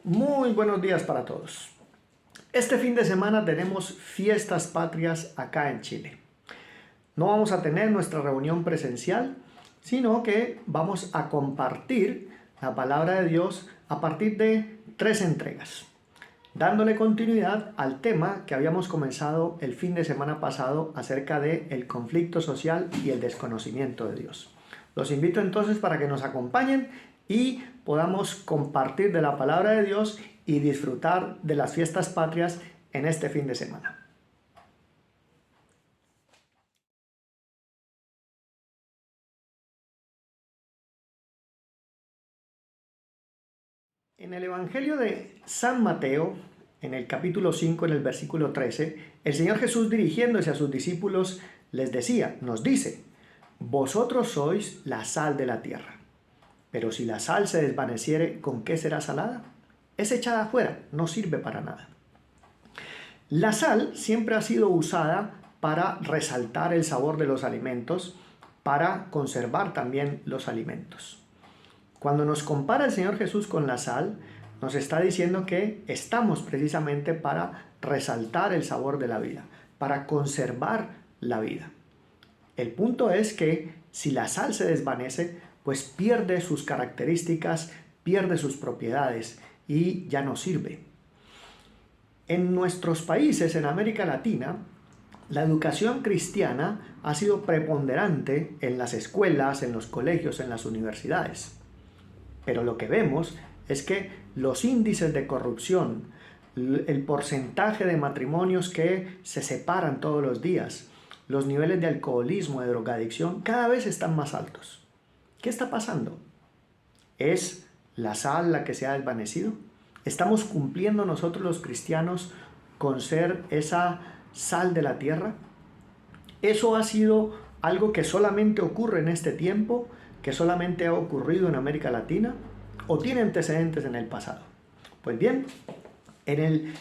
Muy buenos días para todos. Este fin de semana tenemos fiestas patrias acá en Chile. No vamos a tener nuestra reunión presencial, sino que vamos a compartir la palabra de Dios a partir de 3 entregas, dándole continuidad al tema que habíamos comenzado el fin de semana pasado acerca del conflicto social y el desconocimiento de Dios. Los invito entonces para que nos acompañen y podamos compartir de la palabra de Dios y disfrutar de las fiestas patrias en este fin de semana. En el Evangelio de San Mateo, en el capítulo 5, en el versículo 13, el Señor Jesús, dirigiéndose a sus discípulos, les decía, nos dice: vosotros sois la sal de la tierra. Pero si la sal se desvaneciere, ¿con qué será salada? Es echada afuera, no sirve para nada. La sal siempre ha sido usada para resaltar el sabor de los alimentos, para conservar también los alimentos. Cuando nos compara el Señor Jesús con la sal, nos está diciendo que estamos precisamente para resaltar el sabor de la vida, para conservar la vida. El punto es que si la sal se desvanece, pues pierde sus características, pierde sus propiedades y ya no sirve. En nuestros países, en América Latina, la educación cristiana ha sido preponderante en las escuelas, en los colegios, en las universidades. Pero lo que vemos es que los índices de corrupción, el porcentaje de matrimonios que se separan todos los días, los niveles de alcoholismo, de drogadicción, cada vez están más altos. ¿Qué está pasando? ¿Es la sal la que se ha desvanecido? ¿Estamos cumpliendo nosotros los cristianos con ser esa sal de la tierra? ¿Eso ha sido algo que solamente ocurre en este tiempo, que solamente ha ocurrido en América Latina, o tiene antecedentes en el pasado? Pues bien, en el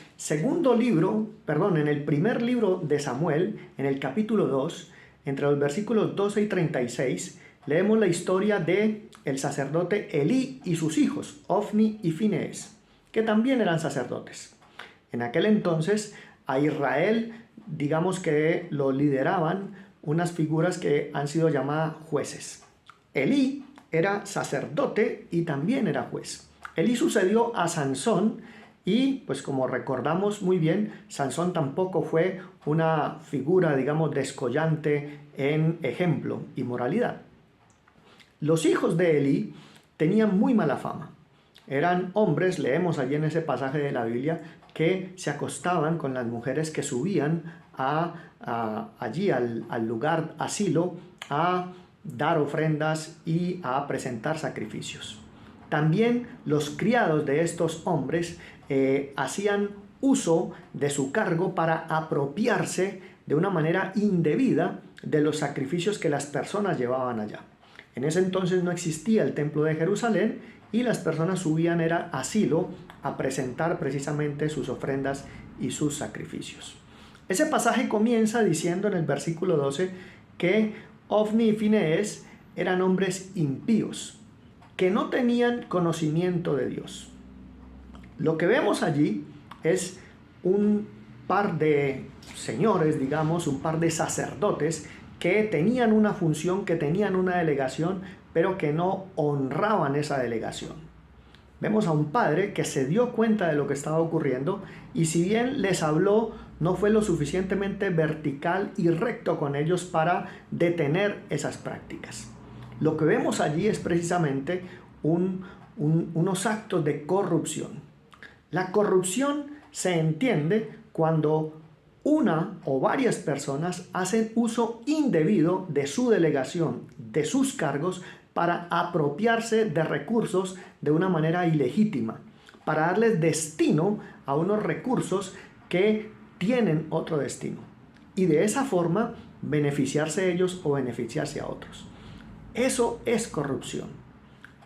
primer libro de Samuel, en el capítulo 2, entre los versículos 12 y 36, leemos la historia de el sacerdote Elí y sus hijos, Ofni y Finees, que también eran sacerdotes. En aquel entonces, a Israel, digamos que lo lideraban unas figuras que han sido llamadas jueces. Elí era sacerdote y también era juez. Elí sucedió a Sansón y, pues como recordamos muy bien, Sansón tampoco fue una figura, digamos, descollante en ejemplo y moralidad. Los hijos de Elí tenían muy mala fama. Eran hombres, leemos allí en ese pasaje de la Biblia, que se acostaban con las mujeres que subían allí al lugar asilo a dar ofrendas y a presentar sacrificios. También los criados de estos hombres hacían uso de su cargo para apropiarse de una manera indebida de los sacrificios que las personas llevaban allá. En ese entonces no existía el templo de Jerusalén y las personas subían a Silo a presentar precisamente sus ofrendas y sus sacrificios. Ese pasaje comienza diciendo en el versículo 12 que Ofni y Finees eran hombres impíos, que no tenían conocimiento de Dios. Lo que vemos allí es un par de señores, digamos, un par de sacerdotes que tenían una función, que tenían una delegación, pero que no honraban esa delegación. Vemos a un padre que se dio cuenta de lo que estaba ocurriendo y si bien les habló, no fue lo suficientemente vertical y recto con ellos para detener esas prácticas. Lo que vemos allí es precisamente unos actos de corrupción. La corrupción se entiende cuando una o varias personas hacen uso indebido de su delegación, de sus cargos, para apropiarse de recursos de una manera ilegítima, para darles destino a unos recursos que tienen otro destino, y de esa forma beneficiarse ellos o beneficiarse a otros. Eso es corrupción.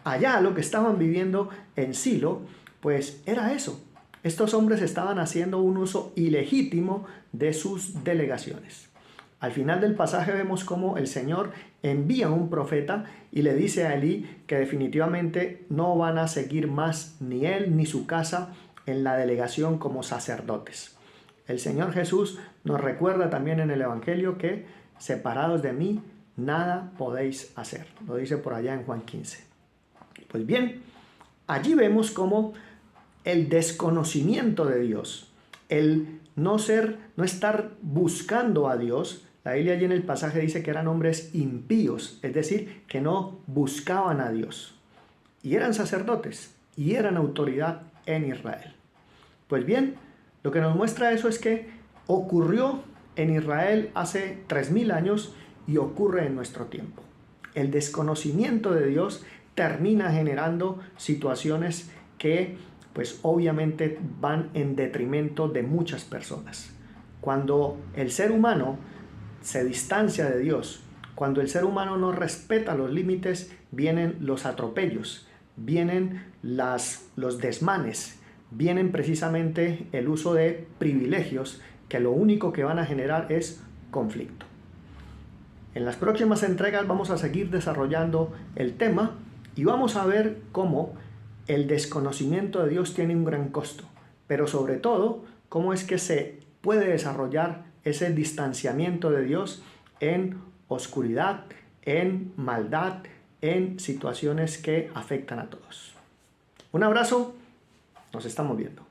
Allá lo que estaban viviendo en Silo, pues era eso. Estos hombres estaban haciendo un uso ilegítimo de sus delegaciones. Al final del pasaje vemos cómo el Señor envía un profeta y le dice a Elí que definitivamente no van a seguir más ni él ni su casa en la delegación como sacerdotes. El Señor Jesús nos recuerda también en el Evangelio que separados de mí nada podéis hacer. Lo dice por allá en Juan 15. Pues bien, allí vemos cómo el desconocimiento de Dios, el no estar buscando a Dios. La Biblia allí en el pasaje dice que eran hombres impíos, es decir, que no buscaban a Dios. Y eran sacerdotes y eran autoridad en Israel. Pues bien, lo que nos muestra eso es que ocurrió en Israel hace 3000 años y ocurre en nuestro tiempo. El desconocimiento de Dios termina generando situaciones que pues obviamente van en detrimento de muchas personas. Cuando el ser humano se distancia de Dios, cuando el ser humano no respeta los límites, vienen los atropellos, vienen los desmanes, vienen precisamente el uso de privilegios que lo único que van a generar es conflicto. En las próximas entregas vamos a seguir desarrollando el tema y vamos a ver cómo el desconocimiento de Dios tiene un gran costo, pero sobre todo cómo es que se puede desarrollar ese distanciamiento de Dios en oscuridad, en maldad, en situaciones que afectan a todos. Un abrazo, nos estamos viendo.